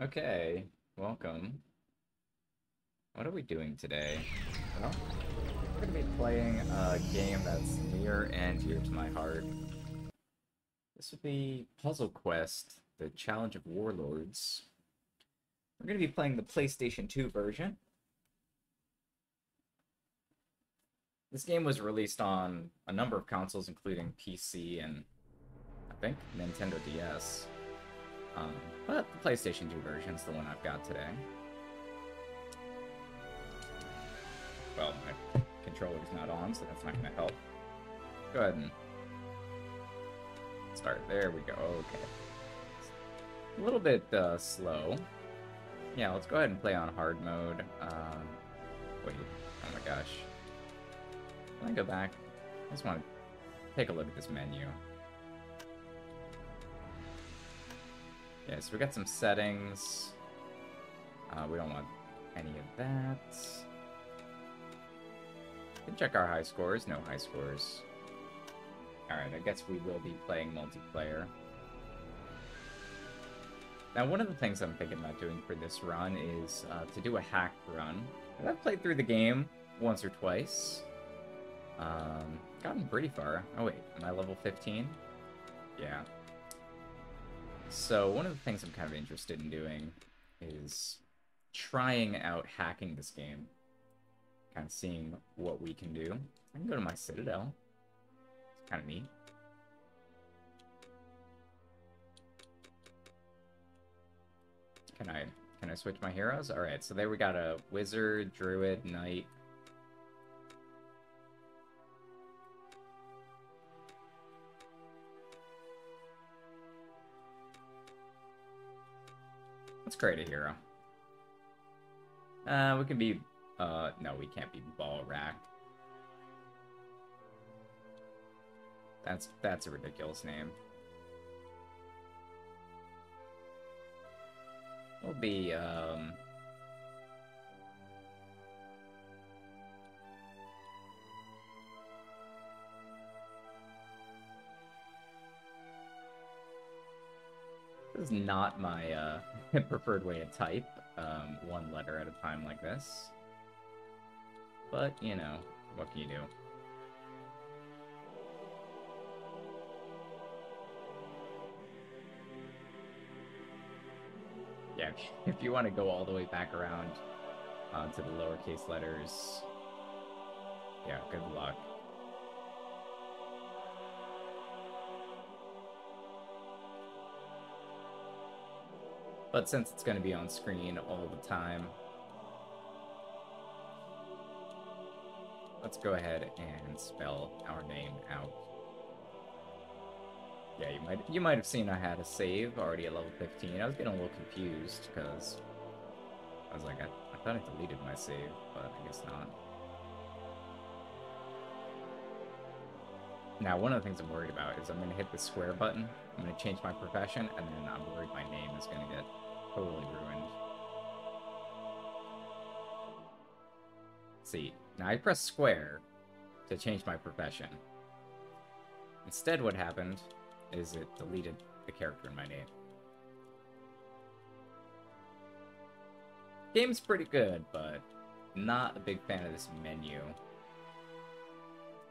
Okay, welcome. What are we doing today? Well, we're going to be playing a game that's near and dear to my heart. This would be Puzzle Quest, the Challenge of Warlords. We're going to be playing the PlayStation 2 version. This game was released on a number of consoles, including PC and, I think, Nintendo DS. But the PlayStation 2 version is the one I've got today. Well, my controller's not on, so that's not going to help. Go ahead and start. There we go. Okay. A little bit slow. Yeah, let's go ahead and play on hard mode. Wait. Oh my gosh. Let me go back. I just want to take a look at this menu. Yeah, so we got some settings. We don't want any of that. We can check our high scores. No high scores. Alright, I guess we will be playing multiplayer. Now, one of the things I'm thinking about doing for this run is to do a hacked run. I've played through the game once or twice. Gotten pretty far. Oh wait, am I level 15? Yeah. So one of the things I'm kind of interested in doing is trying out hacking this game. Kind of seeing what we can do. I can go to my Citadel. It's kind of neat. Can I switch my heroes? Alright, so there we got a Wizard, Druid, Knight. Let's create a hero. We can be... no, we can't be Ball Rack. That's a ridiculous name. We'll be, this is not my, preferred way to type, one letter at a time like this. But, you know, what can you do? Yeah, if you want to go all the way back around to the lowercase letters, yeah, good luck. But since it's going to be on screen all the time, let's go ahead and spell our name out. Yeah, you might have seen I had a save already at level 15. I was getting a little confused because I was like, I thought I deleted my save, but I guess not. Now, one of the things I'm worried about is I'm going to hit the square button, I'm going to change my profession, and then I'm worried my name is going to get totally ruined. See, now I pressed square to change my profession. Instead, what happened is it deleted the character in my name. Game's pretty good, but not a big fan of this menu.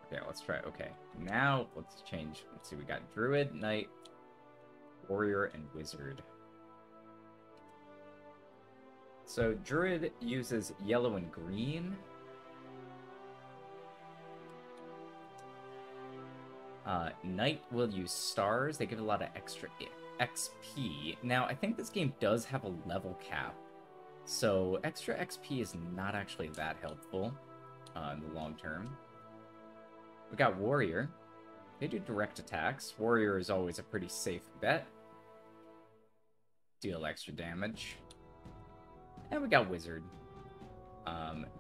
Okay, let's try. Okay, now let's change. Let's see, we got Druid, Knight, Warrior, and Wizard. So Druid uses yellow and green. Knight will use stars. They give a lot of extra XP. Now, I think this game does have a level cap, so extra XP is not actually that helpful in the long term. We got Warrior. They do direct attacks. Warrior is always a pretty safe bet. Deal extra damage. And we got Wizard.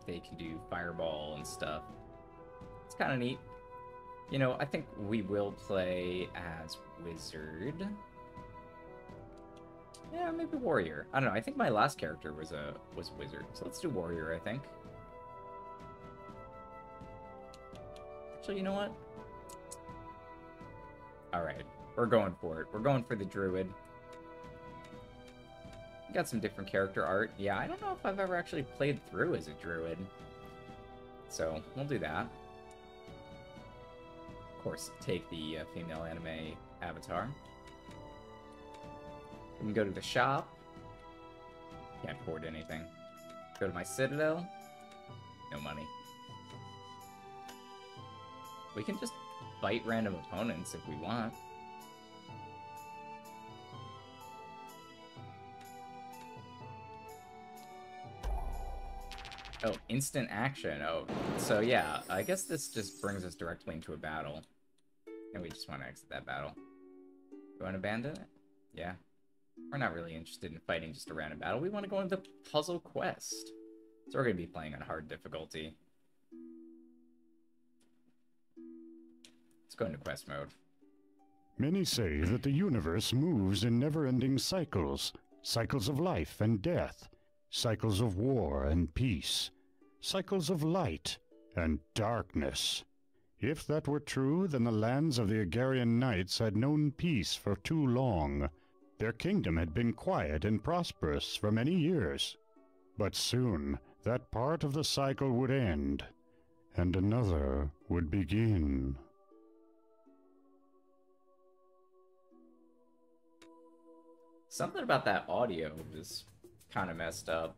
They can do Fireball and stuff. It's kind of neat. You know, I think we will play as Wizard. Yeah, maybe Warrior. I don't know. I think my last character was Wizard. So let's do Warrior, I think. Actually, you know what? Alright. We're going for it. We're going for the Druid. Got some different character art. Yeah, I don't know if I've ever actually played through as a druid. So, we'll do that. Of course, take the female anime avatar. We can go to the shop. Can't afford anything. Go to my citadel. No money. We can just fight random opponents if we want. Oh, instant action. Oh, so yeah, I guess this just brings us directly into a battle. And we just want to exit that battle. You want to abandon it? Yeah. We're not really interested in fighting just a random battle. We want to go into the puzzle quest. So we're going to be playing on hard difficulty. Let's go into quest mode. Many say that the universe moves in never-ending cycles. Cycles of life and death. Cycles of war and peace. Cycles of light and darkness. If that were true, then the lands of the Agarian Knights had known peace for too long. Their kingdom had been quiet and prosperous for many years. But soon, that part of the cycle would end, and another would begin. Something about that audio is kind of messed up.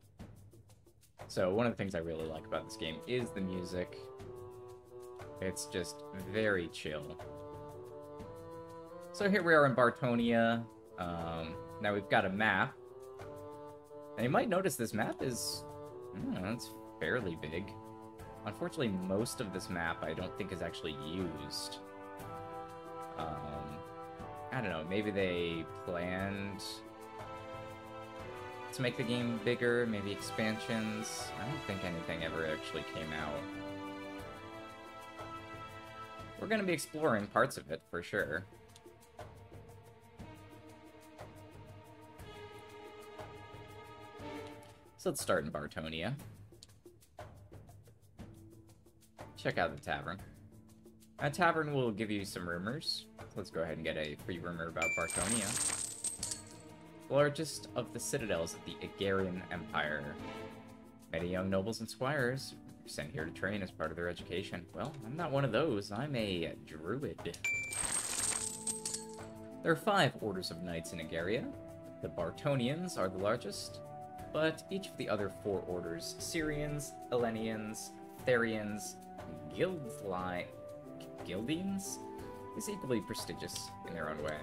So one of the things I really like about this game is the music. It's just very chill. So here we are in Bartonia. Now we've got a map. And you might notice this map is... it's fairly big. Unfortunately, most of this map I don't think is actually used. I don't know, maybe they planned to make the game bigger, maybe expansions. I don't think anything ever actually came out. We're going to be exploring parts of it, for sure. So let's start in Bartonia. Check out the tavern. A tavern will give you some rumors. So let's go ahead and get a free rumor about Bartonia. The largest of the citadels of the Agarian Empire. Many young nobles and squires are sent here to train as part of their education. Well, I'm not one of those. I'm a druid. There are 5 orders of knights in Agaria. The Bartonians are the largest, but each of the other 4 orders, Syrians, Elenians, Therians, Gildines, is equally prestigious in their own way.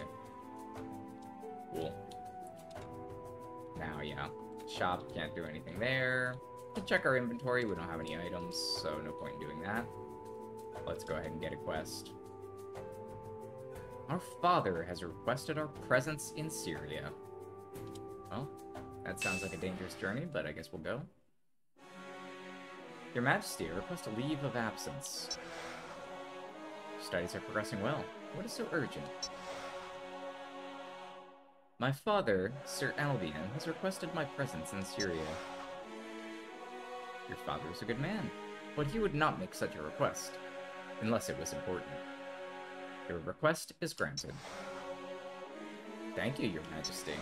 Cool. Now, yeah, shop, can't do anything there. We can check our inventory, we don't have any items, so no point in doing that. Let's go ahead and get a quest. Our father has requested our presence in Syria. Well, that sounds like a dangerous journey, but I guess we'll go. Your Majesty, I request a leave of absence. Studies are progressing well. What is so urgent? My father, Sir Albion, has requested my presence in Syria. Your father is a good man, but he would not make such a request, unless it was important. Your request is granted. Thank you, Your Majesty.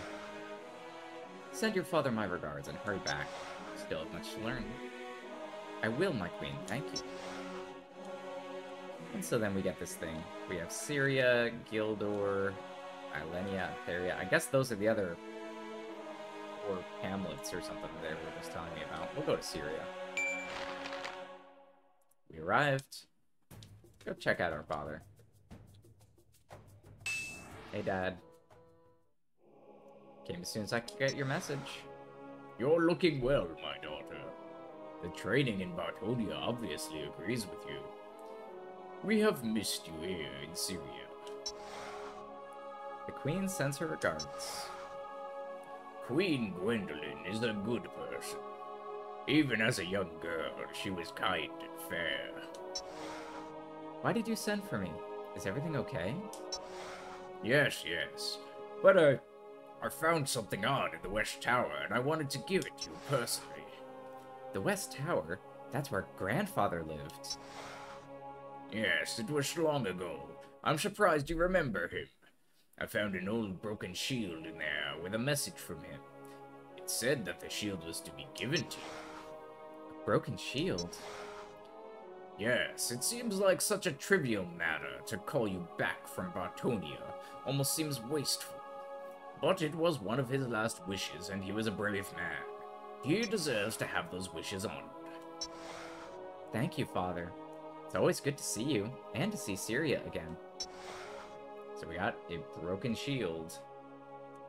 Send your father my regards and hurry back. Still have much to learn. I will, my queen, thank you. And so then we get this thing. We have Syria, Gildor, Ilenia, Theria. I guess those are the other 4 hamlets or something they were just telling me about. We'll go to Syria. We arrived. Go check out our father. Hey, Dad. Came as soon as I could get your message. You're looking well, my daughter. The training in Bartonia obviously agrees with you. We have missed you here in Syria. The Queen sends her regards. Queen Gwendolyn is a good person. Even as a young girl, she was kind and fair. Why did you send for me? Is everything okay? Yes. But I found something odd in the West Tower, and I wanted to give it to you personally. The West Tower? That's where grandfather lived. Yes, it was long ago. I'm surprised you remember him. I found an old broken shield in there with a message from him. said that the shield was to be given to you. A broken shield? Yes, it seems like such a trivial matter to call you back from Bartonia. Almost seems wasteful. But it was one of his last wishes, and he was a brave man. He deserves to have those wishes honored. Thank you, Father. It's always good to see you, and to see Syria again. So we got a broken shield.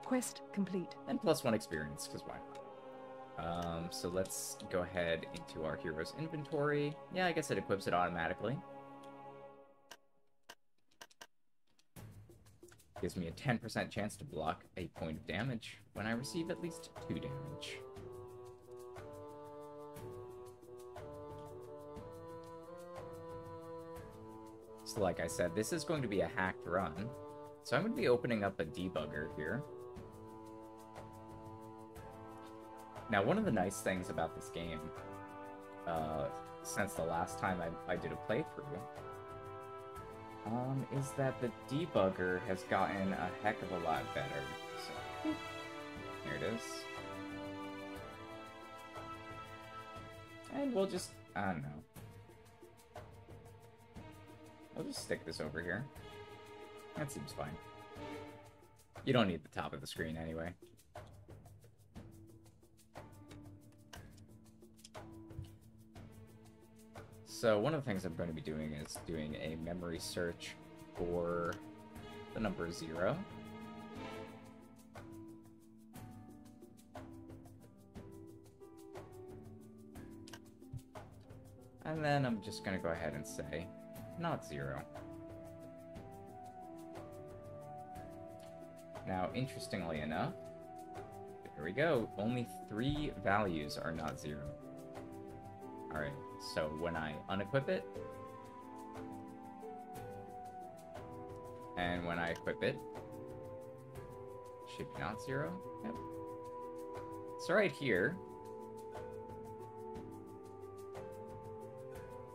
Quest complete. And +1 experience, because why not? So let's go ahead into our hero's inventory. Yeah, I guess it equips it automatically. Gives me a 10% chance to block a point of damage when I receive at least 2 damage. So like I said, this is going to be a hacked run. So I'm going to be opening up a debugger here. Now, one of the nice things about this game, since the last time I did a playthrough, is that the debugger has gotten a heck of a lot better. So, here it is. And we'll just, I don't know. We'll just stick this over here. That seems fine. You don't need the top of the screen anyway. So one of the things I'm going to be doing is doing a memory search for the number 0. And then I'm just going to go ahead and say, not 0. Now, interestingly enough, there we go. Only 3 values are not 0. Alright, so when I unequip it, and when I equip it, should be not 0. Yep. So right here,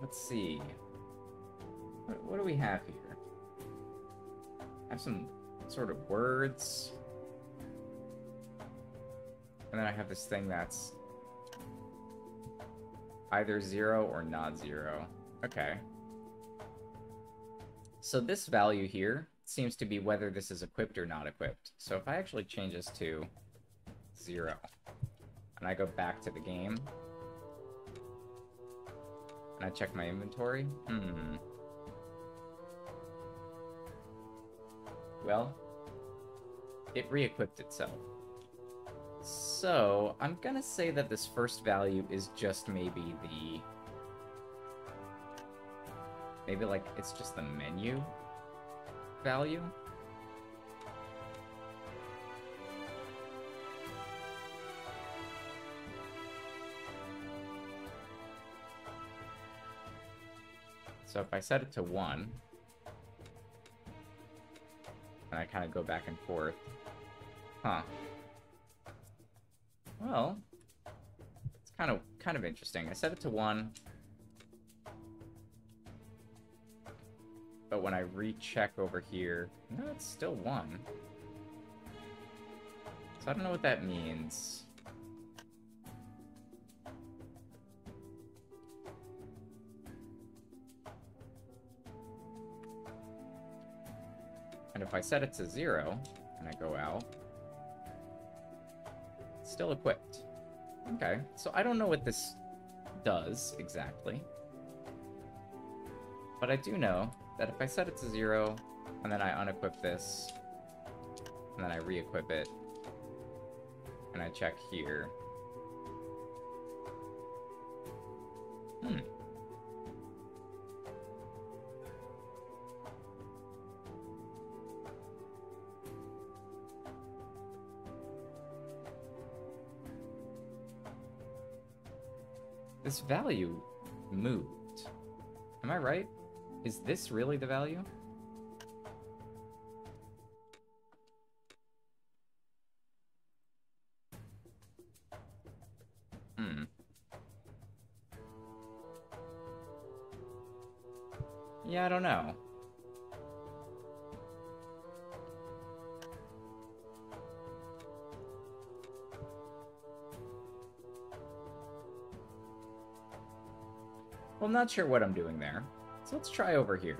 let's see. What do we have here? I have some sort of words. And then I have this thing that's either 0 or not 0. Okay. So this value here seems to be whether this is equipped or not equipped. So if I actually change this to 0, and I go back to the game, and I check my inventory, well, it re-equipped itself. So, I'm gonna say that this first value is just maybe the... Maybe, like, it's just the menu value? So if I set it to 1, and I kind of go back and forth, well, it's kind of interesting. I set it to 1, but when I recheck over here, no, it's still 1. So I don't know what that means. And if I set it to 0, and I go out, it's still equipped. Okay, so I don't know what this does exactly. But I do know that if I set it to 0, and then I unequip this, and then I re-equip it, and I check here. This value moved. Am I right? Is this really the value? Yeah, I don't know. Well, I'm not sure what I'm doing there. So let's try over here.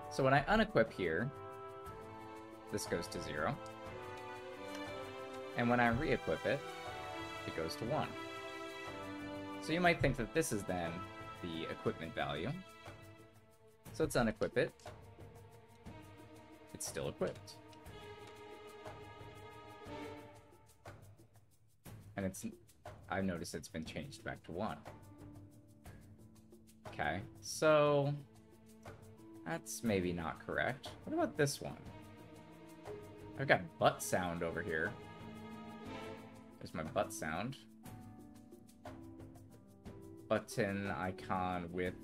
So when I unequip here, this goes to 0. And when I re-equip it, it goes to 1. So you might think that this is then the equipment value. So let's unequip it. It's still equipped. And I've noticed it's been changed back to 1. Okay, so that's maybe not correct. What about this one? I've got butt sound over here. There's my butt sound. Button icon with...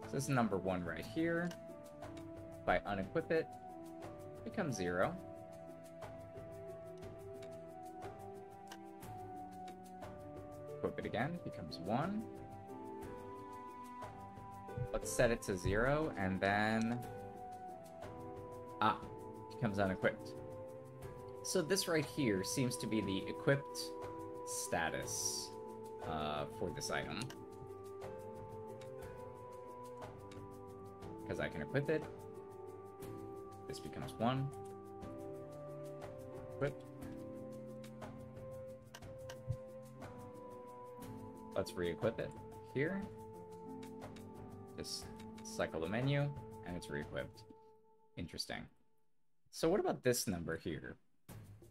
So this is number 1 right here. If I unequip it, it becomes 0. Equip it again, it becomes 1. Let's set it to 0, and then... it becomes unequipped. So this right here seems to be the equipped status for this item. Because I can equip it. This becomes 1. Equipped. Let's re-equip it here. Just cycle the menu, and it's re-equipped. Interesting. So what about this number here?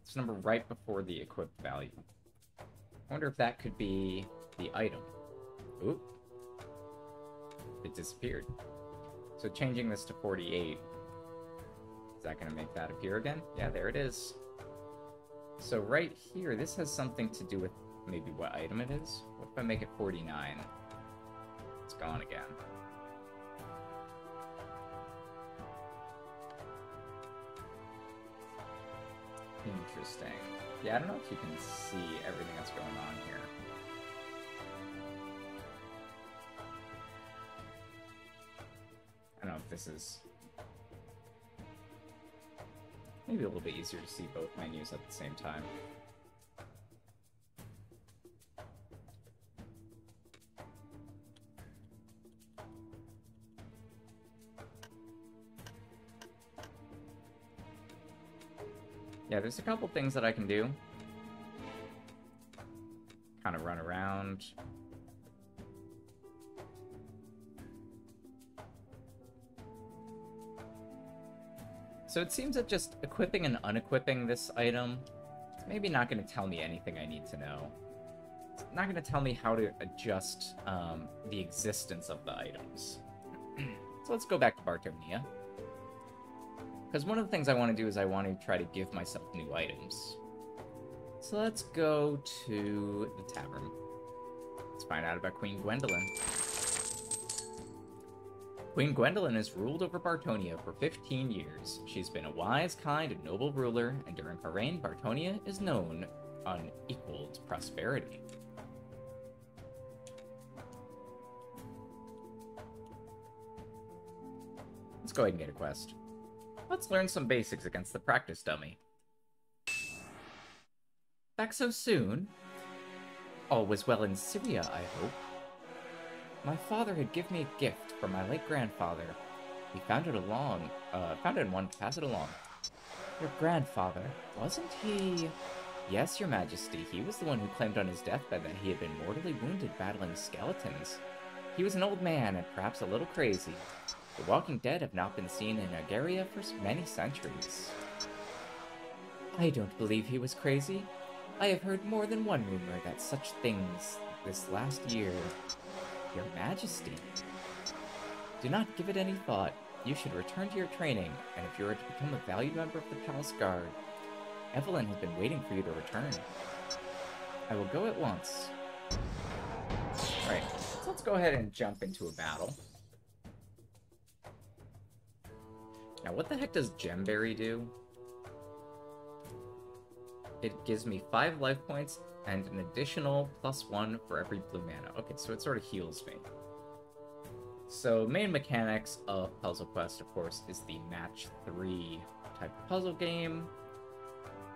This number right before the equipped value. I wonder if that could be the item. Oop. It disappeared. So changing this to 48, is that going to make that appear again? Yeah, there it is. So right here, this has something to do with maybe what item it is. What if I make it 49? It's gone again. Interesting. Yeah, I don't know if you can see everything that's going on here. I don't know if this is maybe a little bit easier to see both menus at the same time. Yeah, there's a couple things that I can do. Kind of run around. So it seems that just equipping and unequipping this item is maybe not going to tell me anything I need to know. It's not going to tell me how to adjust the existence of the items. So let's go back to Bartonia. Because one of the things I want to do is I want to try to give myself new items. So let's go to the tavern. Let's find out about Queen Gwendolyn. Queen Gwendolyn has ruled over Bartonia for 15 years. She's been a wise, kind, and noble ruler, and during her reign, Bartonia is known unequaled prosperity. Let's go ahead and get a quest. Let's learn some basics against the practice dummy. Back so soon? All was well in Syria, I hope. My father had given me a gift from my late grandfather. He found it and wanted to pass it along. Your grandfather, wasn't he? Yes, your majesty, he was the one who claimed on his deathbed that he had been mortally wounded battling skeletons. He was an old man and perhaps a little crazy. The walking dead have not been seen in Agaria for many centuries. I don't believe he was crazy. I have heard more than one rumor that such things this last year. Your Majesty. Do not give it any thought. You should return to your training, and if you are to become a valued member of the Palace Guard, Evelyn has been waiting for you to return. I will go at once. Right, so let's go ahead and jump into a battle. Now, what the heck does Gemberry do? It gives me 5 life points and an additional +1 for every blue mana. Okay, so it sort of heals me. So, main mechanics of Puzzle Quest, of course, is the match 3 type of puzzle game.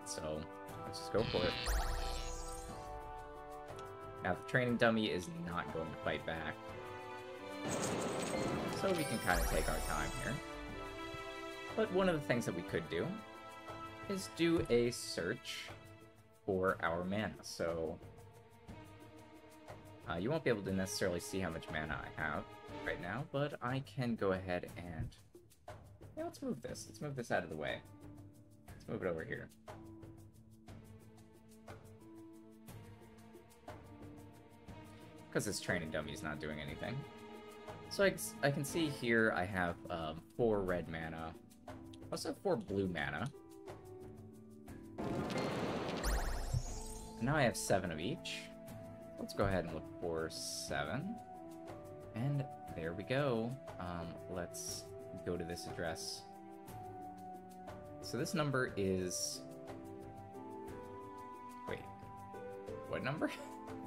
So, let's just go for it. Now, the training dummy is not going to fight back. So we can kind of take our time here. But one of the things that we could do is do a search for our mana. So you won't be able to necessarily see how much mana I have right now, but I can go ahead and... Yeah, let's move this. Let's move this out of the way. Let's move it over here. Because this training dummy is not doing anything. So I can see here I have 4 red mana. I also have 4 blue mana. And now I have 7 of each. Let's go ahead and look for 7. And there we go. Let's go to this address. So this number is... Wait. What number?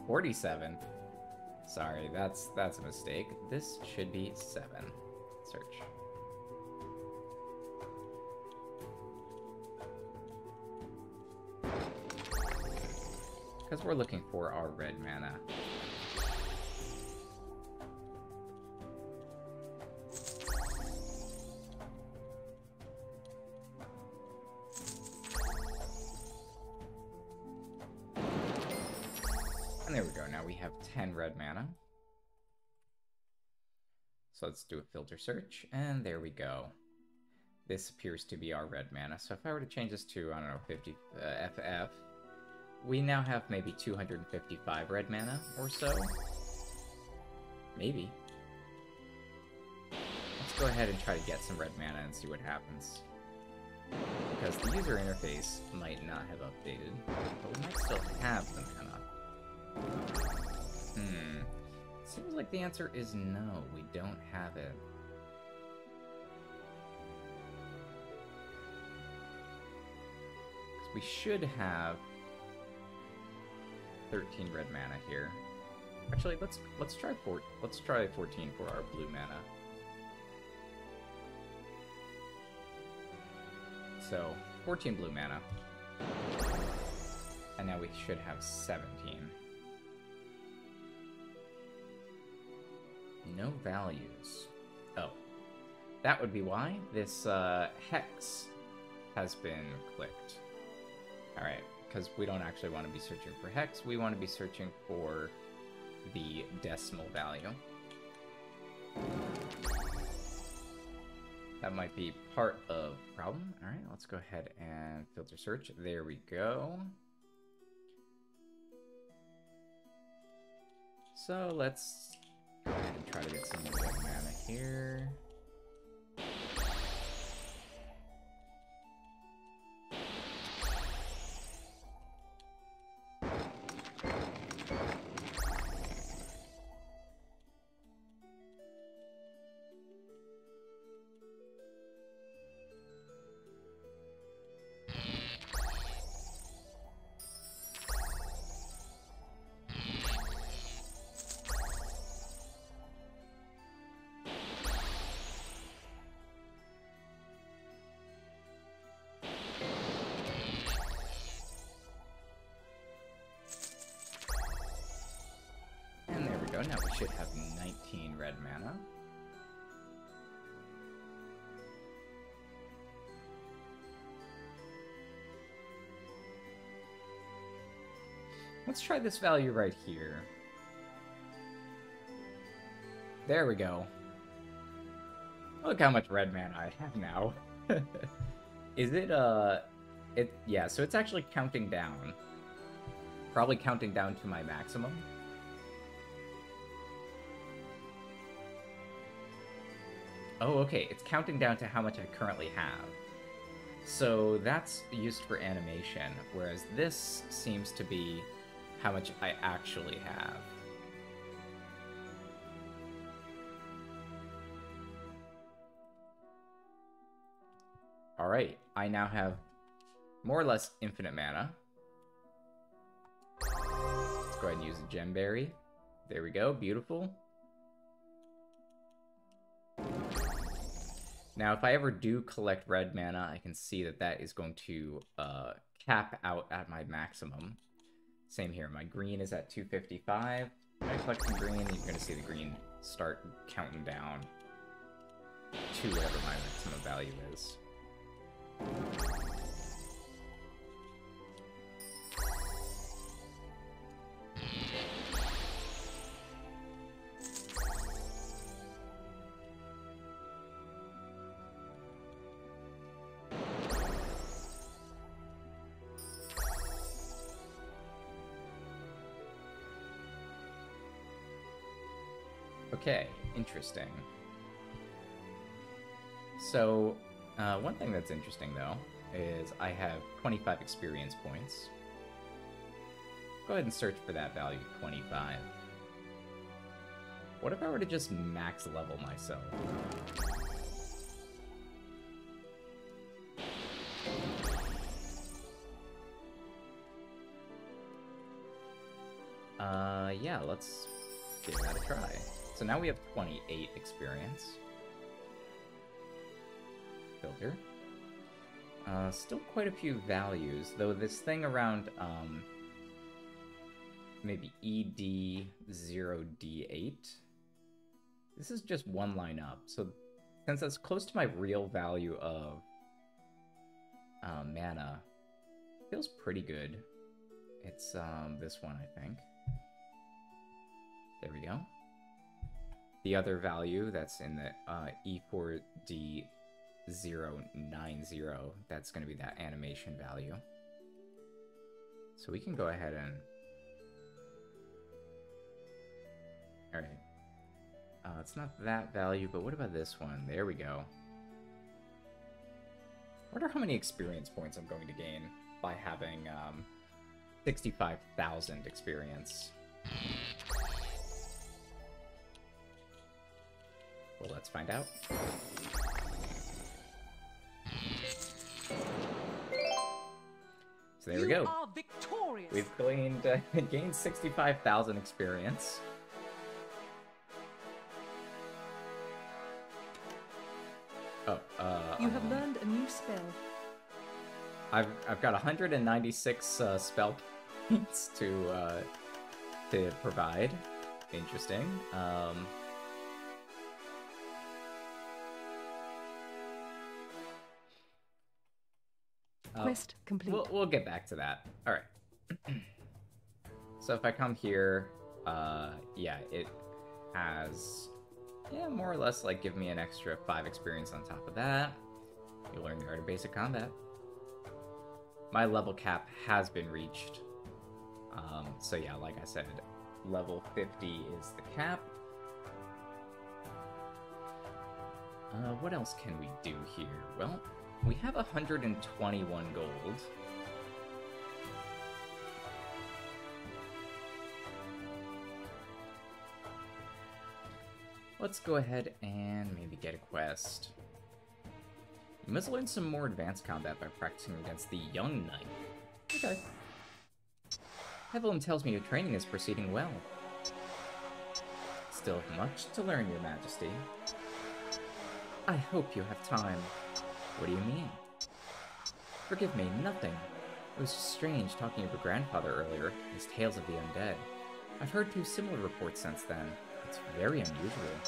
47. Sorry, that's a mistake. This should be 7. Search. Because we're looking for our red mana. And there we go. Now we have 10 red mana. So let's do a filter search, and there we go. This appears to be our red mana. So if I were to change this to, I don't know, 50 FF, we now have maybe 255 red mana or so. Maybe. Let's go ahead and try to get some red mana and see what happens. Because the user interface might not have updated, but we might still have the mana. Seems like the answer is no, we don't have it. We should have 13 red mana here. Actually, let's try 14 for our blue mana. So 14 blue mana, and now we should have 17. No values. Oh, that would be why this hex has been clicked. All right. Because we don't actually want to be searching for hex, we want to be searching for the decimal value. That might be part of the problem. Alright, let's go ahead and filter search. There we go. So let's go ahead and try to get some red mana here. Now we should have 19 red mana. Let's try this value right here. There we go. Look how much red mana I have now. Is it, yeah, so it's actually counting down. Probably counting down to my maximum. Oh, okay, it's counting down to how much I currently have. So that's used for animation, whereas this seems to be how much I actually have. Alright, I now have more or less infinite mana. Let's go ahead and use a gem berry. There we go, beautiful. Now, if I ever do collect red mana, I can see that that is going to cap out at my maximum. Same here. My green is at 255. I collect some green, you're going to see the green start counting down to whatever my maximum value is. Okay, interesting. So, one thing that's interesting, though, is I have 25 experience points. Go ahead and search for that value, 25. What if I were to just max level myself? Yeah, let's give that a try. So now we have 28 experience. Filter. Still quite a few values, though this thing around, maybe ED0D8. This is just one line up, so since that's close to my real value of mana, feels pretty good. It's this one, I think. There we go. The other value that's in the E4D090, that's going to be that animation value. So we can go ahead and... Alright. It's not that value, but what about this one? There we go. I wonder how many experience points I'm going to gain by having 65,000 experience. Well, let's find out. So there we go. Are victorious. We've gained 65,000 experience. You have learned a new spell. I've got 196 spell points to provide. Interesting. Quest complete. We'll get back to that. All right. So if I come here, yeah, it has, more or less like give me an extra 5 experience on top of that. You learn the art of basic combat. My level cap has been reached. So yeah, like I said, level 50 is the cap. What else can we do here? Well, we have 121 gold. Let's go ahead and maybe get a quest. You must learn some more advanced combat by practicing against the young knight. Okay. Evelyn tells me your training is proceeding well. Still have much to learn, Your Majesty. I hope you have time. What do you mean? Forgive me, nothing. It was just strange talking to your grandfather earlier, his tales of the undead. I've heard 2 similar reports since then. It's very unusual.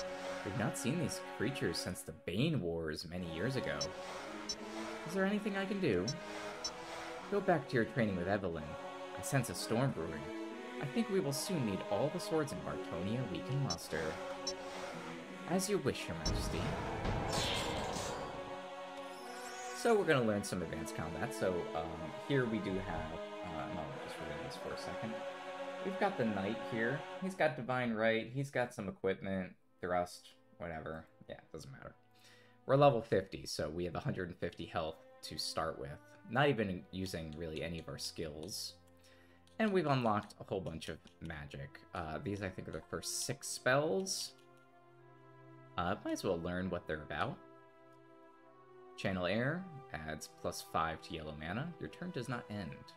We've not seen these creatures since the Bane Wars many years ago. Is there anything I can do? Go back to your training with Evelyn. I sense a storm brewing. I think we will soon need all the swords in Bartonia we can muster. As you wish, Your Majesty. So we're going to learn some advanced combat. So here we do have... no, just read this for a second. We've got the knight here. He's got divine right. He's got some equipment, thrust, whatever. Yeah, it doesn't matter. We're level 50, so we have 150 health to start with. Not even using really any of our skills. And we've unlocked a whole bunch of magic. These, I think, are the first 6 spells. Might as well learn what they're about. Channel Air adds +5 to yellow mana. Your turn does not end.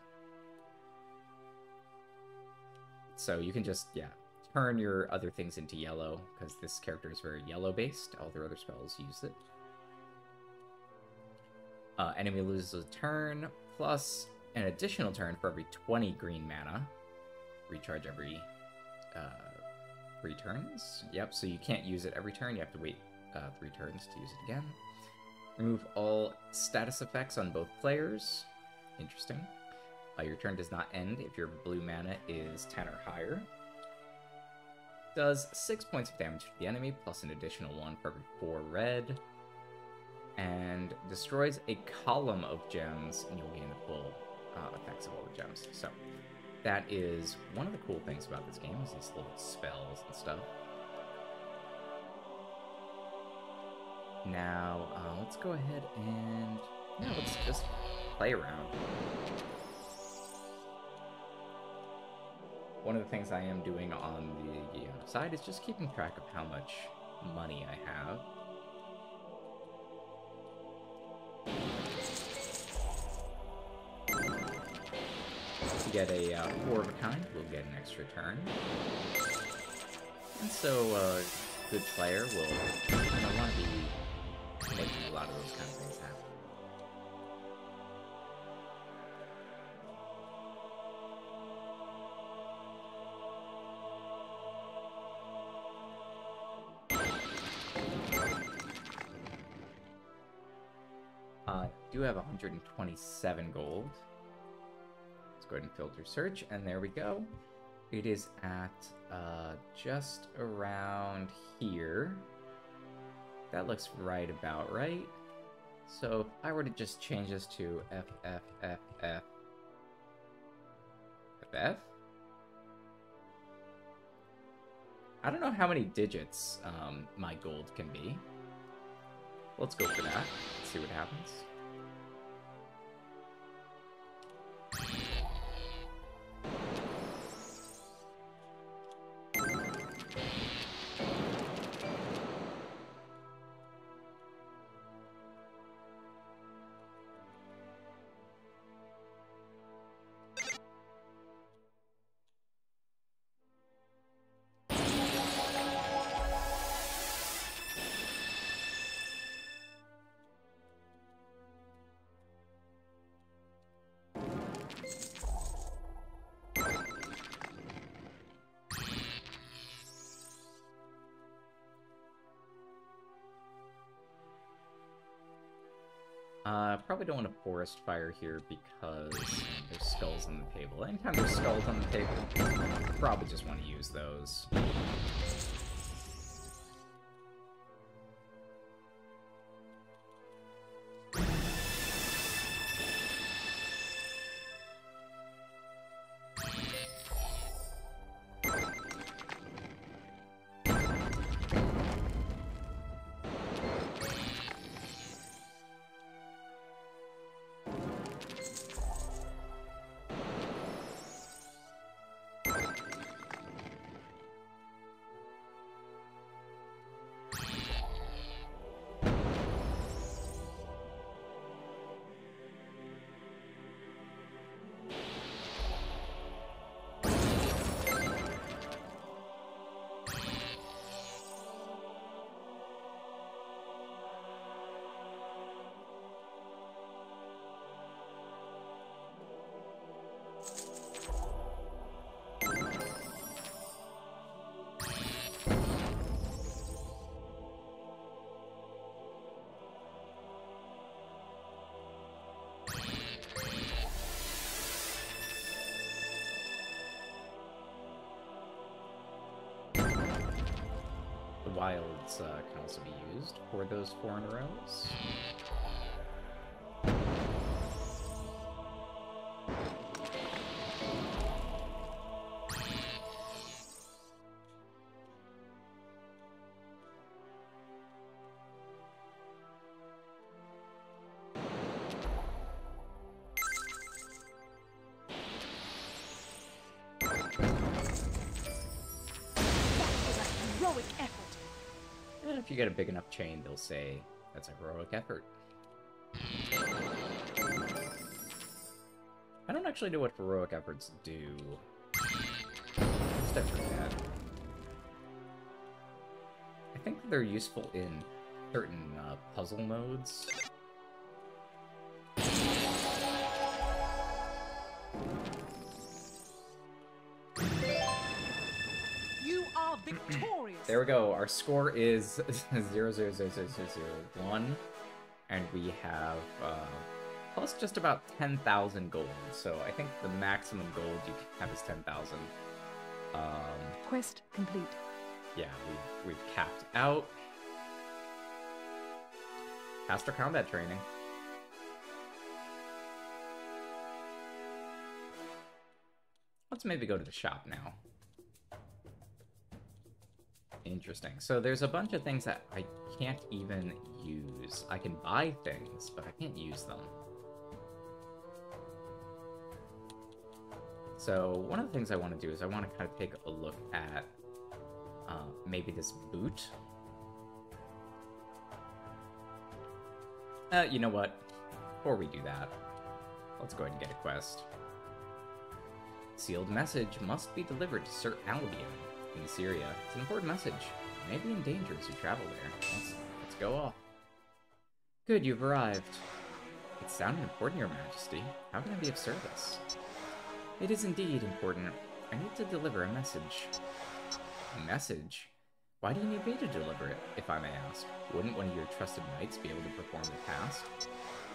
So you can just, turn your other things into yellow, because this character is very yellow-based. All their other spells use it. Enemy loses a turn, plus an additional turn for every 20 green mana. recharge every 3 turns. Yep, so you can't use it every turn. You have to wait 3 turns to use it again. Remove all status effects on both players. Interesting. Your turn does not end if your blue mana is 10 or higher. Does 6 points of damage to the enemy, plus an additional 1 for every 4 red. And destroys a column of gems, and you'll gain the full effects of all the gems. So that is one of the cool things about this game, is these little spells and stuff. Now, let's go ahead and... yeah, let's just play around. One of the things I am doing on the side is just keeping track of how much money I have. To get a 4 of a kind, we'll get an extra turn. And so, a good player will want to be making a lot of those kind of things happen. I do have 127 gold. Let's go ahead and filter search, and there we go. It is at just around here. That looks right about right. So if I were to just change this to FF. I don't know how many digits my gold can be. Let's go for that. Let's see what happens. Probably don't want a forest fire here because there's skulls on the table. Anytime there's skulls on the table, probably just want to use those. Wilds can also be used for those 4 in a rows. And if you get a big enough chain, they'll say, that's a heroic effort. I don't actually know what heroic efforts do. Just I forget. I think they're useful in certain puzzle modes. there we go. Our score is 0.00001, and we have plus just about 10,000 gold. So I think the maximum gold you can have is 10,000. Quest complete. Yeah, we've capped out. Passed our combat training. Let's maybe go to the shop now. Interesting. So there's a bunch of things that I can't even use. I can buy things, but I can't use them. So one of the things I want to do is I want to kind of take a look at maybe this boot. You know what? Before we do that, let's go ahead and get a quest. Sealed message must be delivered to Sir Albion in Syria. It's an important message. You may be in danger as you travel there. Let's go off. Good, you've arrived. It sounded important, Your Majesty. How can I be of service? It is indeed important. I need to deliver a message. A message? Why do you need me to deliver it, if I may ask? Wouldn't one of your trusted knights be able to perform the task?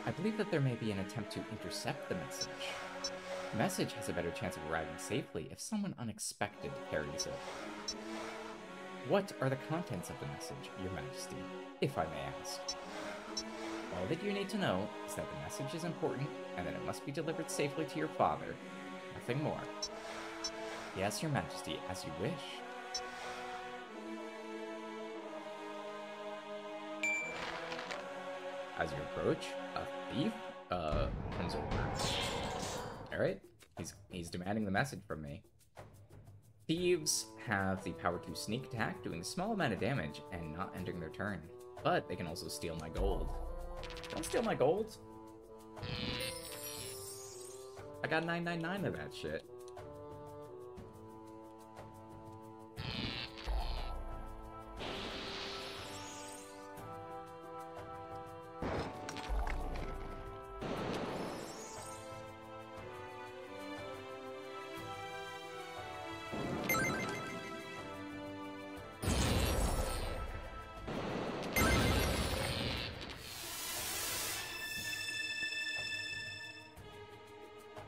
I believe that there may be an attempt to intercept the message. The message has a better chance of arriving safely if someone unexpected carries it. What are the contents of the message, Your Majesty, if I may ask? All that you need to know is that the message is important and that it must be delivered safely to your father. Nothing more. Yes, Your Majesty, as you wish. As you approach, a thief comes over. Alright, he's demanding the message from me. Thieves have the power to sneak attack, doing a small amount of damage and not ending their turn. But they can also steal my gold. Don't steal my gold! I got 999 of that shit.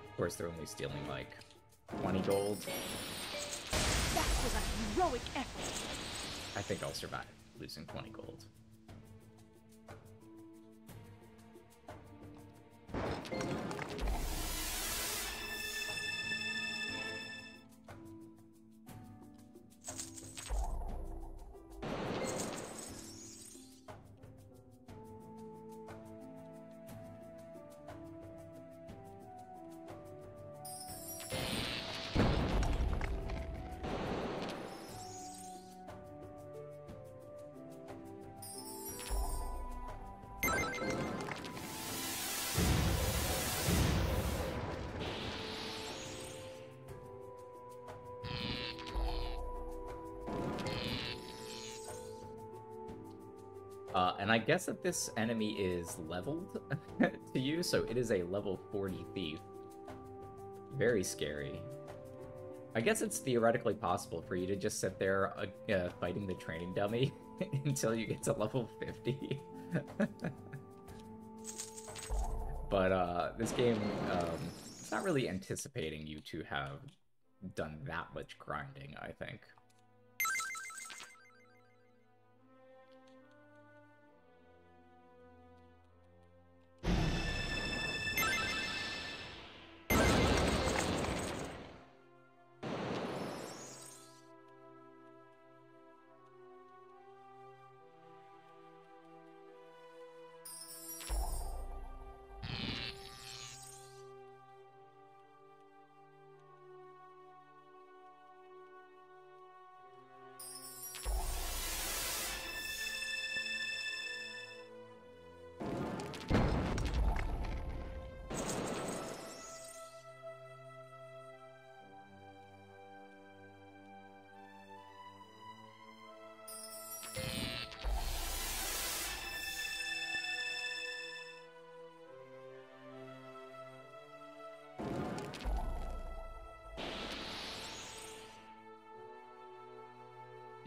Of course, they're only stealing like 20 gold. That was a heroic effort. I think I'll survive losing 20 gold. And I guess that this enemy is leveled to you, so it is a level 40 thief. Very scary. I guess it's theoretically possible for you to just sit there fighting the training dummy until you get to level 50. But this game, it's not really anticipating you to have done that much grinding, I think.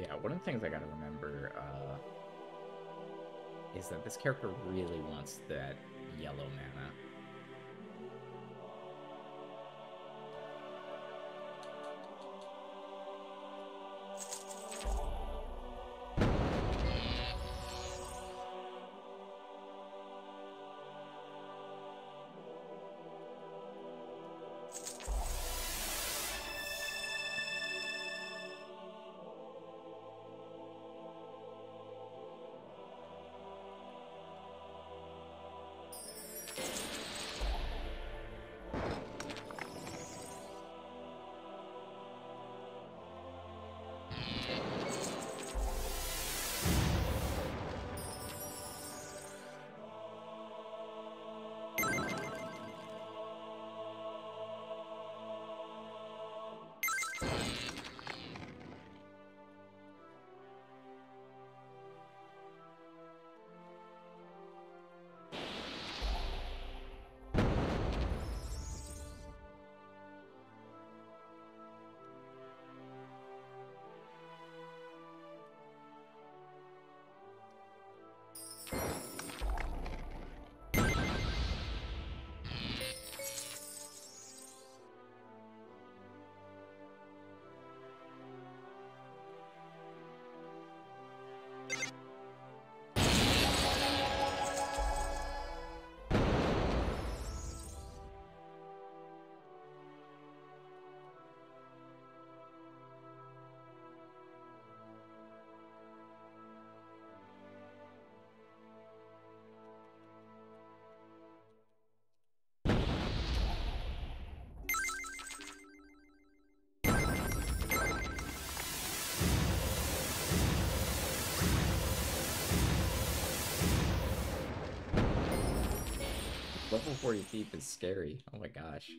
Yeah, one of the things I gotta remember is that this character really wants that yellow mana. Level 40 thief is scary. Oh my gosh.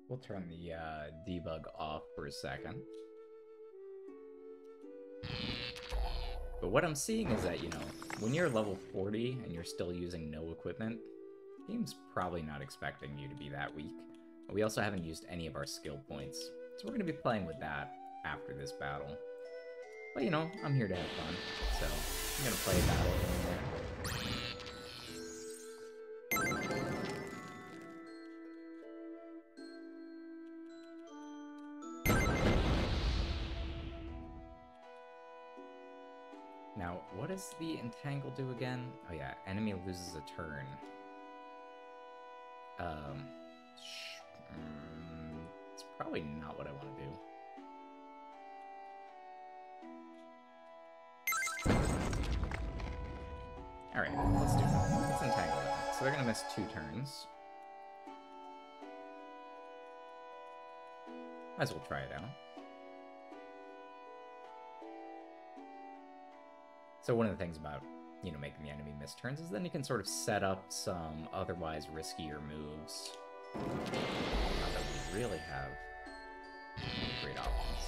We'll turn the debug off for a second. But what I'm seeing is that, you know, when you're level 40 and you're still using no equipment, the game's probably not expecting you to be that weak. We also haven't used any of our skill points, so we're going to be playing with that after this battle. But, you know, I'm here to have fun, so I'm going to play a battle here and there. Now, what does the Entangle do again? Oh yeah, enemy loses a turn. It's probably not what I want to do. Alright, let's do it. Let's Entangle it. So they're gonna miss 2 turns. Might as well try it out. So one of the things about, you know, making the enemy miss turns is then you can sort of set up some otherwise riskier moves. Not that we really have great options.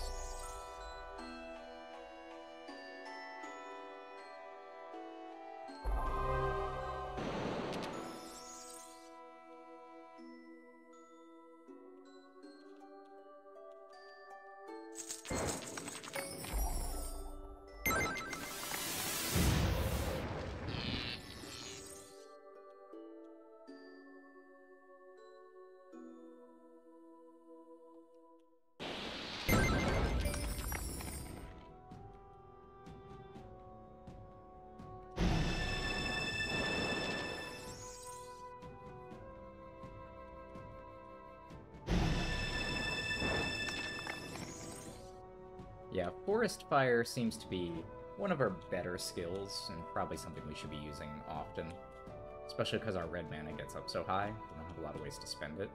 Yeah, Forest Fire seems to be one of our better skills, and probably something we should be using often. Especially because our red mana gets up so high, we don't have a lot of ways to spend it.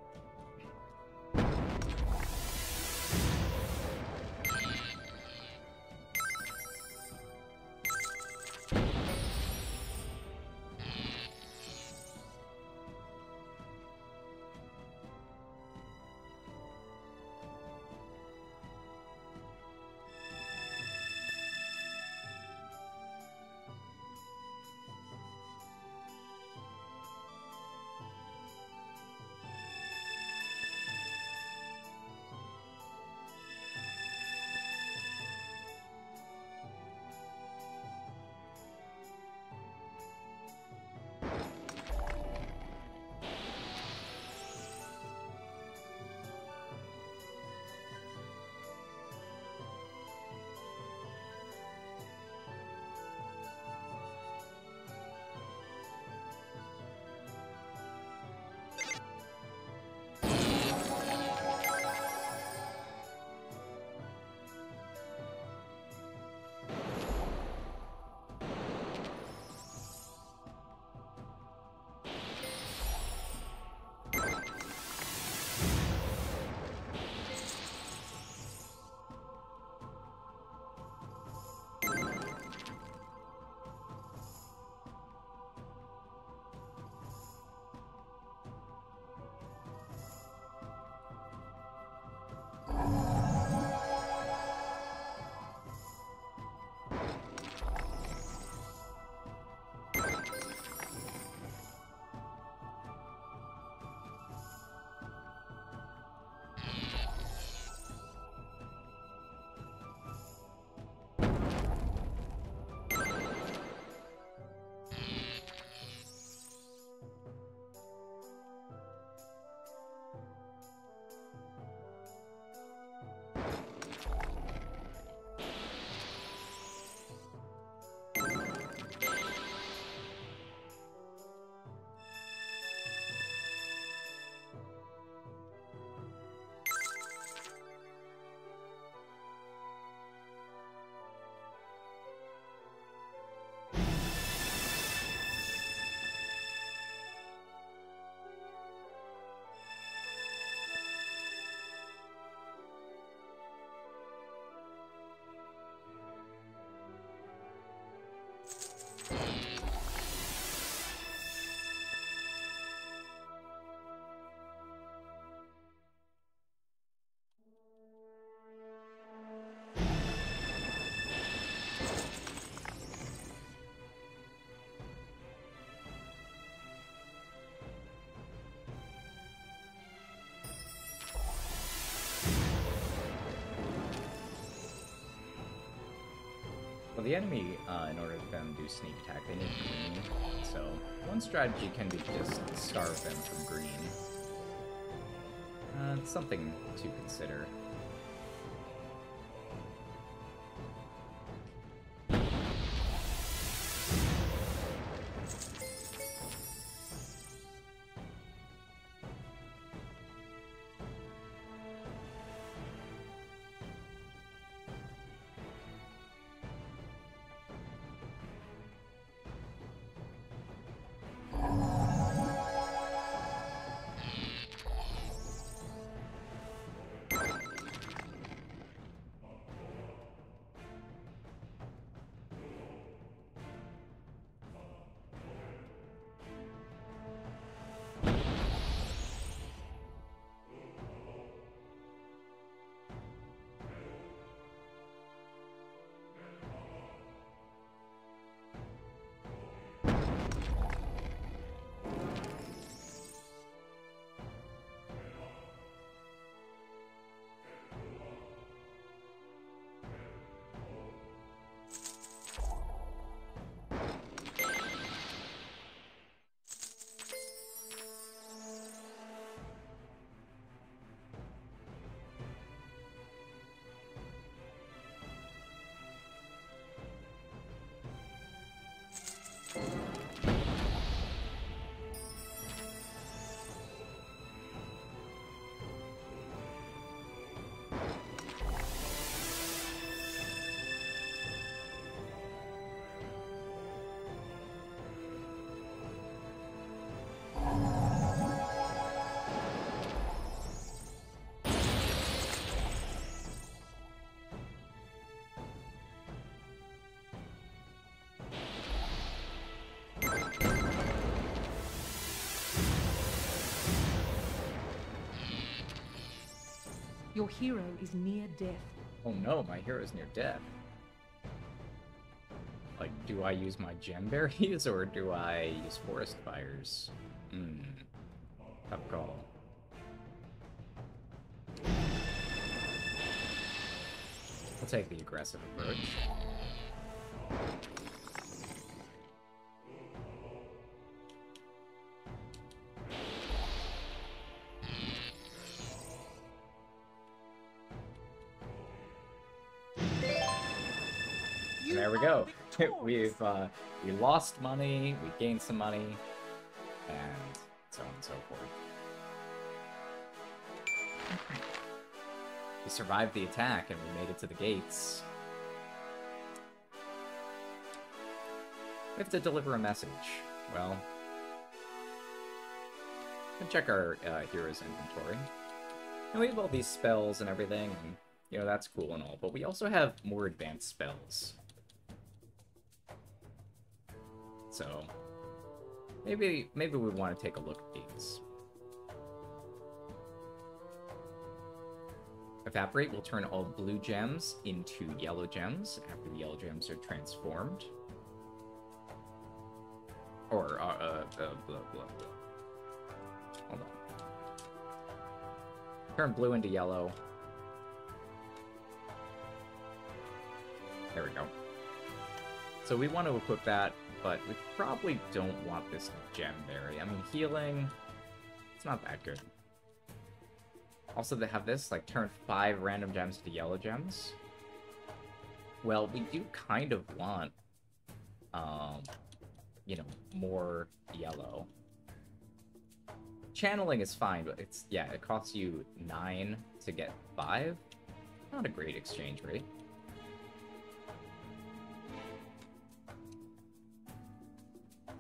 Well, the enemy, in order for them to do sneak attack, they need green. So, one strategy can be just starve them from green. It's something to consider. Your hero is near death. Oh no, my hero's near death. Like, do I use my gem berries or do I use forest fires? Tough call. I'll take the aggressive approach. There we go. We lost money, we gained some money, and so on and so forth. We survived the attack and we made it to the gates. We have to deliver a message. Well, let's check our hero's inventory. And we have all these spells and everything, and you know, that's cool and all, but we also have more advanced spells. So, maybe we want to take a look at these. Evaporate will turn all blue gems into yellow gems after the yellow gems are transformed. Or, blah, blah, blah. Hold on. Turn blue into yellow. There we go. So we want to equip that, but we probably don't want this gem berry. I mean, healing, it's not that good. Also, they have this, like, turn 5 random gems to yellow gems. Well, we do kind of want, you know, more yellow. Channeling is fine, but it's, yeah, it costs you 9 to get 5. Not a great exchange rate.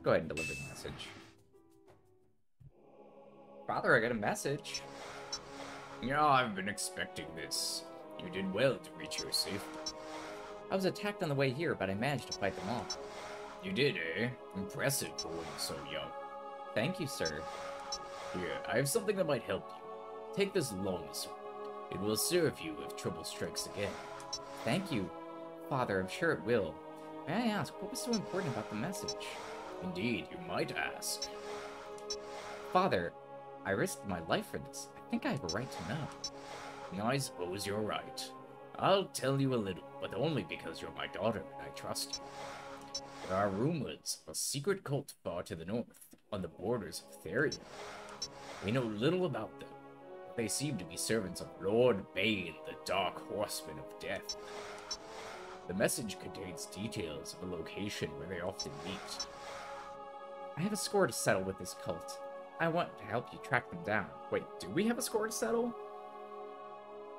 Go ahead and deliver the message. Father, I got a message. Yeah, I've been expecting this. You did well to reach here safely. I was attacked on the way here, but I managed to fight them off. You did, eh? Impressive for one so young. Thank you, sir. Here, I have something that might help you. Take this longsword. It will serve you if trouble strikes again. Thank you, Father. I'm sure it will. May I ask, what was so important about the message? Indeed, you might ask. Father, I risked my life for this. I think I have a right to know. I suppose you're right. I'll tell you a little, but only because you're my daughter and I trust you. There are rumors of a secret cult far to the north, on the borders of Theria. We know little about them, but they seem to be servants of Lord Bane, the Dark Horseman of Death. The message contains details of a location where they often meet. I have a score to settle with this cult. I want to help you track them down. Wait, do we have a score to settle?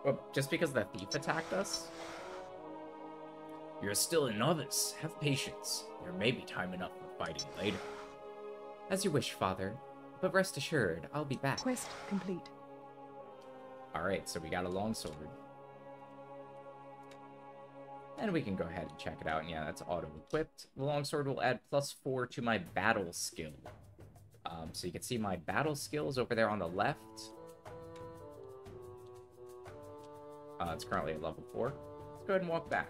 Well, just because the thief attacked us? You're still a novice. Have patience. There may be time enough for fighting later. As you wish, Father. But rest assured, I'll be back. Quest complete. Alright, so we got a longsword. And we can go ahead and check it out. And yeah, that's auto-equipped. The longsword will add +4 to my battle skill. So you can see my battle skills over there on the left. It's currently at level 4. Let's go ahead and walk back.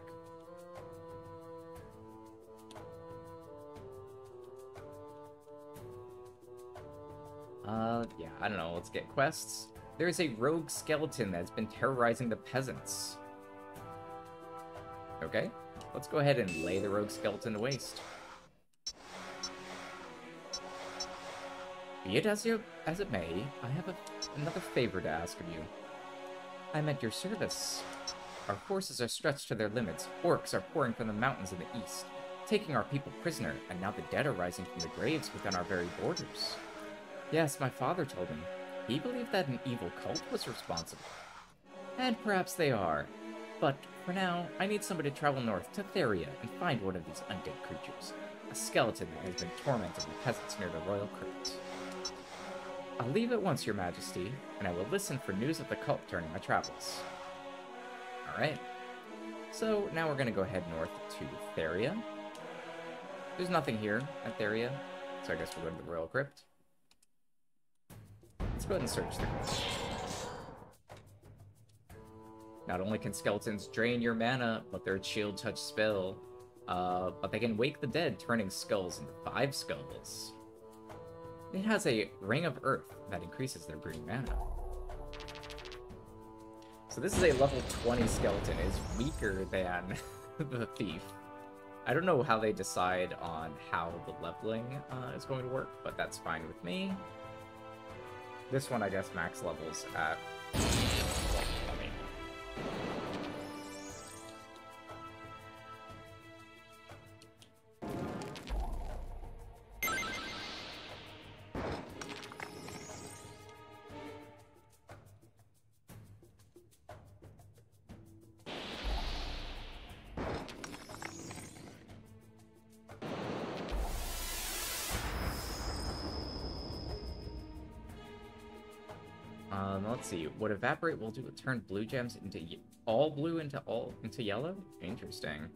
Yeah, I don't know. Let's get quests. There is a rogue skeleton that's been terrorizing the peasants. Okay, let's go ahead and lay the rogue skeleton to waste. Be it as it may, I have another favor to ask of you. I'm at your service. Our forces are stretched to their limits. Orcs are pouring from the mountains in the east, taking our people prisoner, and now the dead are rising from the graves within our very borders. Yes, my father told me. He believed that an evil cult was responsible. And perhaps they are. But for now, I need somebody to travel north to Theria and find one of these undead creatures. A skeleton that has been tormenting the peasants near the royal crypt. I'll leave at once, your majesty, and I will listen for news of the cult during my travels. Alright. So, now we're going to go head north to Theria. There's nothing here at Theria, so I guess we'll go to the royal crypt. Let's go ahead and search the crypt. Not only can skeletons drain your mana, but their chill touch spell, but they can wake the dead, turning skulls into 5 skulls. It has a Ring of Earth that increases their green mana. So this is a level 20 skeleton. It is weaker than the Thief. I don't know how they decide on how the leveling is going to work, but that's fine with me. This one, I guess, max levels at... let's see. What Evaporate will do will turn blue gems into all blue into yellow? Interesting.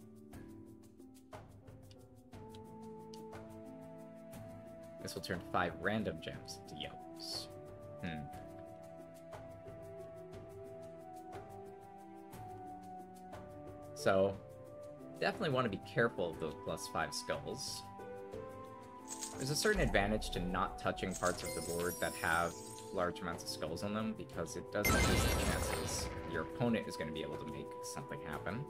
This will turn 5 random gems into yellows. So, definitely want to be careful of those +5 skulls. There's a certain advantage to not touching parts of the board that have large amounts of skulls on them, because it does increase the chances your opponent is going to be able to make something happen.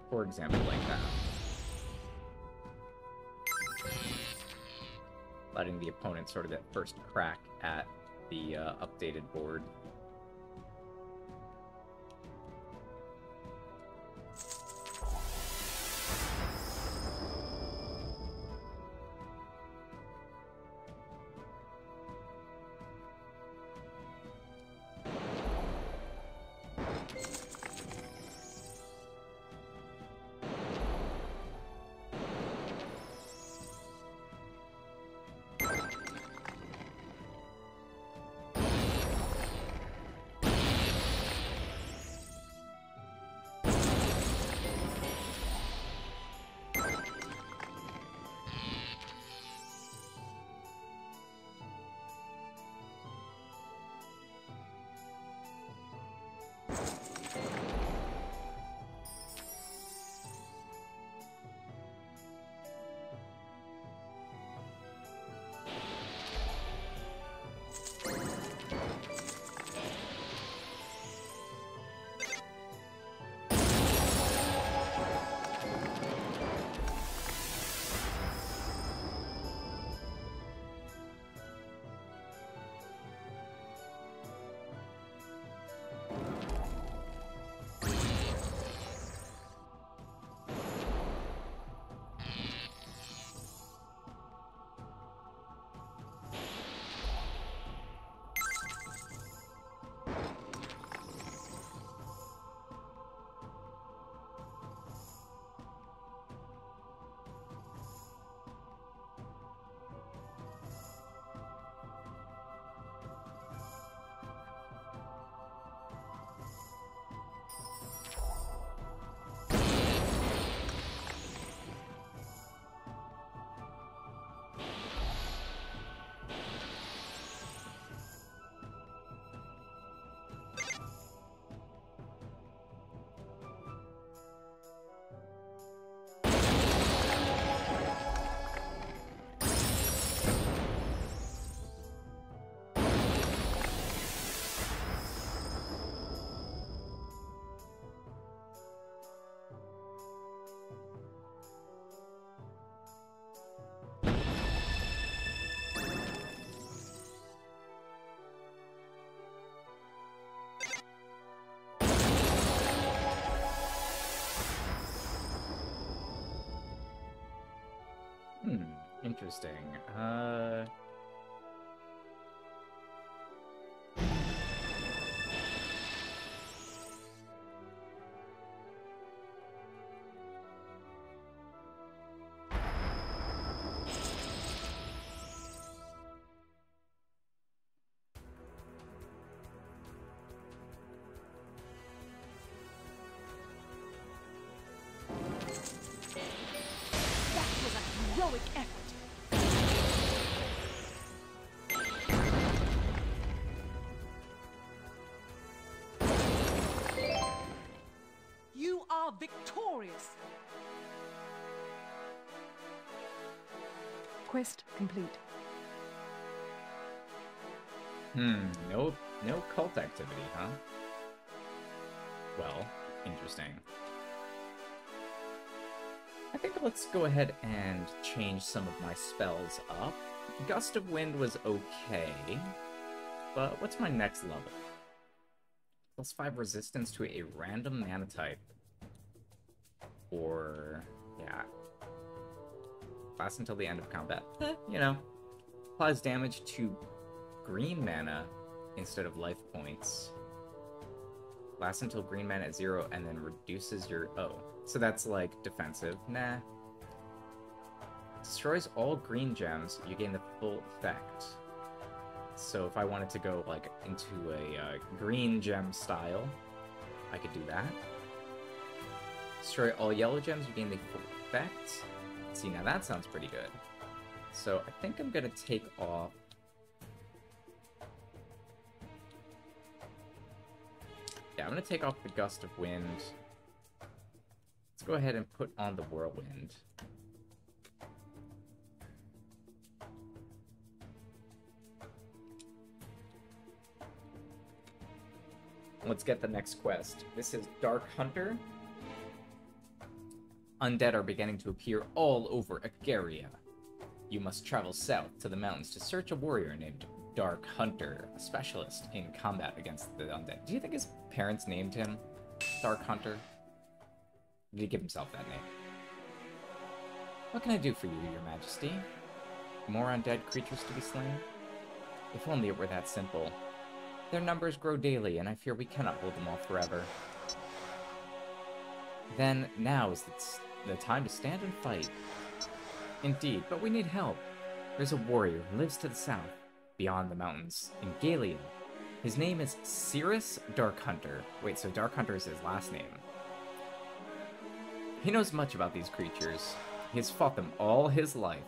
For example, like that. Letting the opponent sort of that first crack at the updated board. Interesting. heroic effort. You are victorious. Quest complete. No cult activity, huh? Well, interesting. I think let's go ahead and change some of my spells up. Gust of Wind was okay, but what's my next level? +5 resistance to a random mana type. Or, yeah. Lasts until the end of combat. You know. Applies damage to green mana instead of life points. Lasts until green mana at 0 and then reduces your... Oh, so that's like defensive. Nah. Destroys all green gems. You gain the full effect. So if I wanted to go like into a green gem style, I could do that. Destroy all yellow gems. You gain the full effect. See, now that sounds pretty good. So I think I'm gonna take off... Yeah, I'm gonna take off the Gust of Wind. Let's go ahead and put on the Whirlwind. Let's get the next quest. This is Dark Hunter. Undead are beginning to appear all over Agaria. You must travel south to the mountains to search a warrior named Dark Hunter, a specialist in combat against the undead. Do you think his parents named him Dark Hunter? Did he give himself that name? What can I do for you, Your Majesty? More undead creatures to be slain? If only it were that simple. Their numbers grow daily, and I fear we cannot hold them all forever. Then, now is the time to stand and fight. Indeed, but we need help. There's a warrior who lives to the south, beyond the mountains, in Galia. His name is Cirrus Darkhunter. Wait, so Darkhunter is his last name. He knows much about these creatures. He has fought them all his life.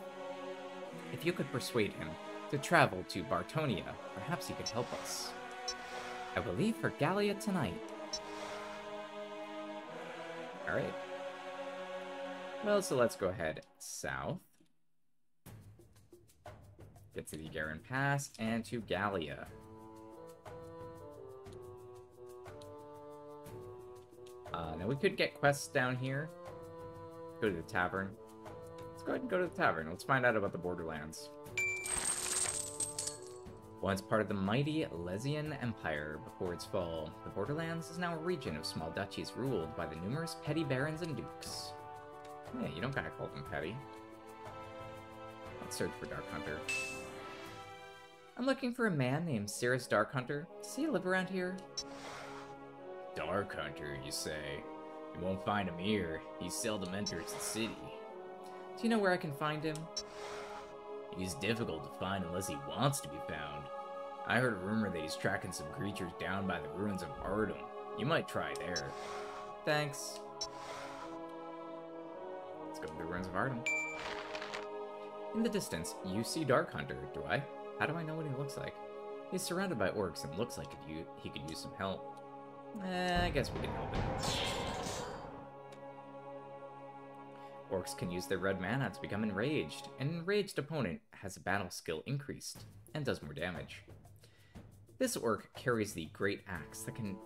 If you could persuade him to travel to Bartonia, perhaps he could help us. I will leave for Galia tonight. Alright. Well, so let's go ahead south. Get to the Garen Pass and to Galia. Now we could get quests down here. Go to the tavern. Let's go ahead and go to the tavern. Let's find out about the Borderlands. Once part of the mighty Lesian Empire before its fall, the Borderlands is now a region of small duchies ruled by the numerous petty barons and dukes. Yeah, you don't gotta call them petty. Let's search for Dark Hunter. I'm looking for a man named Cirrus Darkhunter. Does he live around here? Dark Hunter, you say? You won't find him here. He seldom enters the city. Do you know where I can find him? He's difficult to find unless he wants to be found. I heard a rumor that he's tracking some creatures down by the ruins of Ardum. You might try there. Thanks. Let's go to the ruins of Ardum. In the distance, you see Dark Hunter, do I? How do I know what he looks like? He's surrounded by orcs and looks like he could use some help. I guess we can help him. Orcs can use their red mana to become enraged. An enraged opponent has a battle skill increased and does more damage. This orc carries the Great Axe that can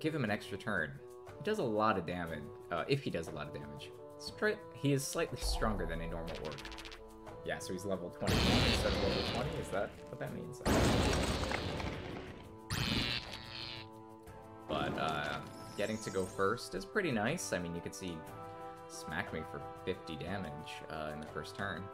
give him an extra turn. He does a lot of damage, if he does a lot of damage. He is slightly stronger than a normal orc. Yeah, so he's level 21 instead of level 20, is that what that means? But, getting to go first is pretty nice. I mean, you could see smack me for 50 damage in the first turn.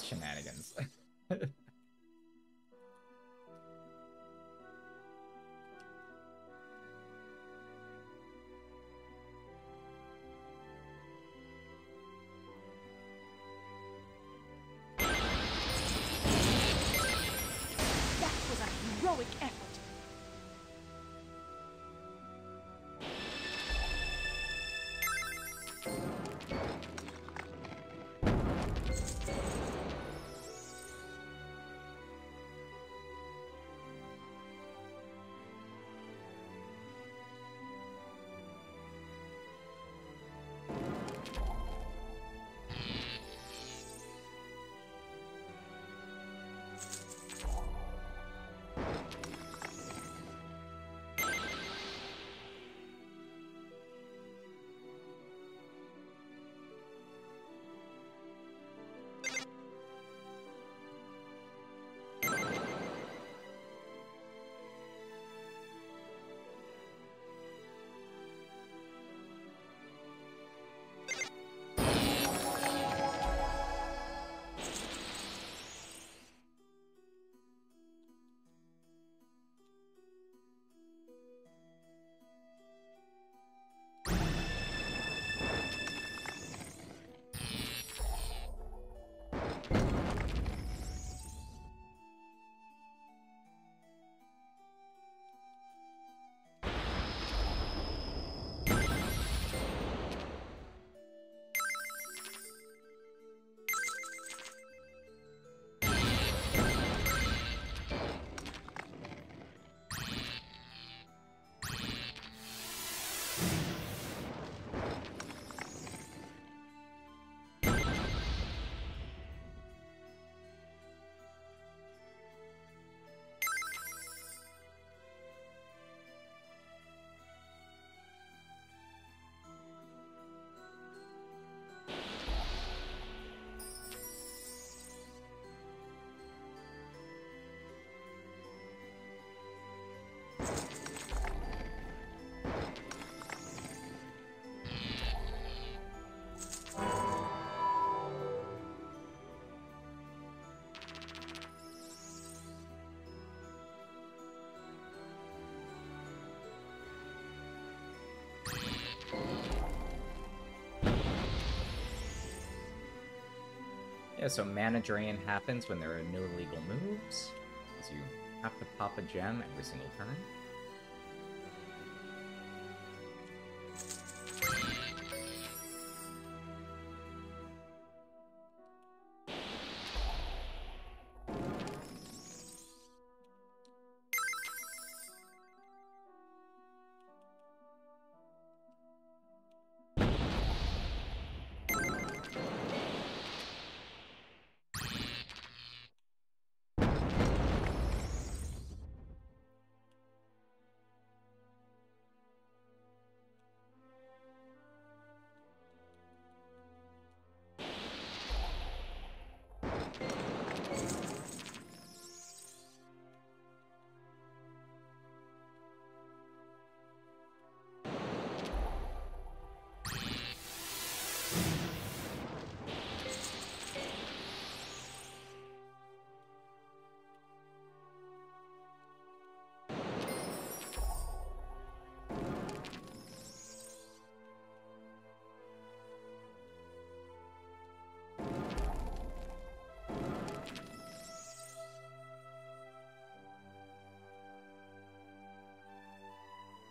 shenanigans. That was a heroic effort. Yeah, so mana drain happens when there are no illegal moves, because you have to pop a gem every single turn.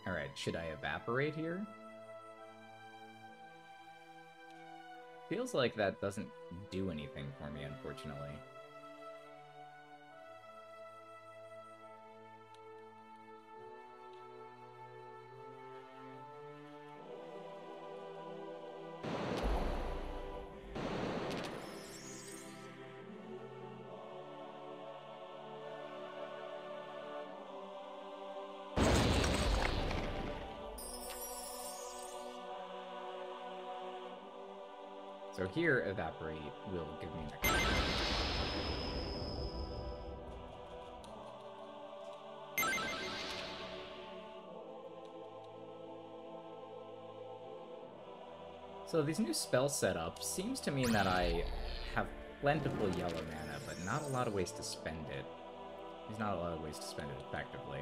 Alright, should I evaporate here? Feels like that doesn't do anything for me, unfortunately. So here, evaporate will give me an extra. So these new spell setups seems to mean that I have plentiful yellow mana, but not a lot of ways to spend it. There's not a lot of ways to spend it effectively.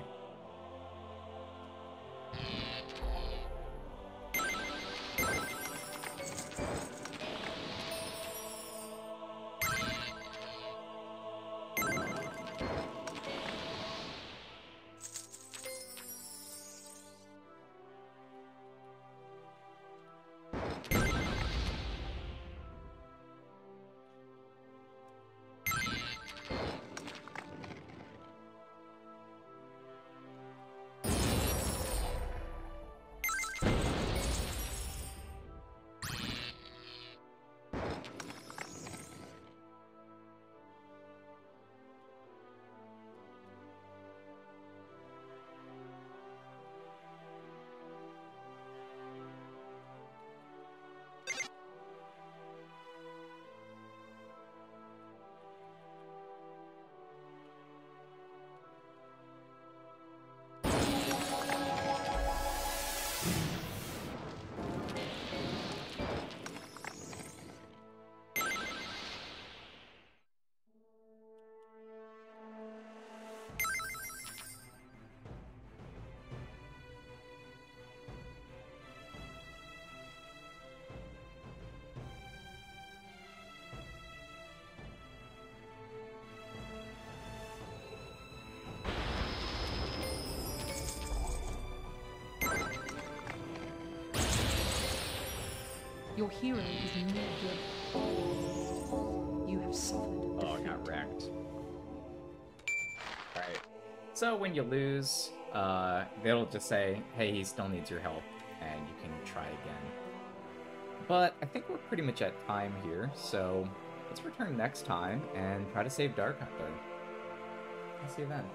Your hero is no good. You have suffered. Oh, got wrecked. Alright. So when you lose, they'll just say, hey, he still needs your help, and you can try again. But I think we're pretty much at time here, so let's return next time and try to save Dark Hunter. I'll see you then.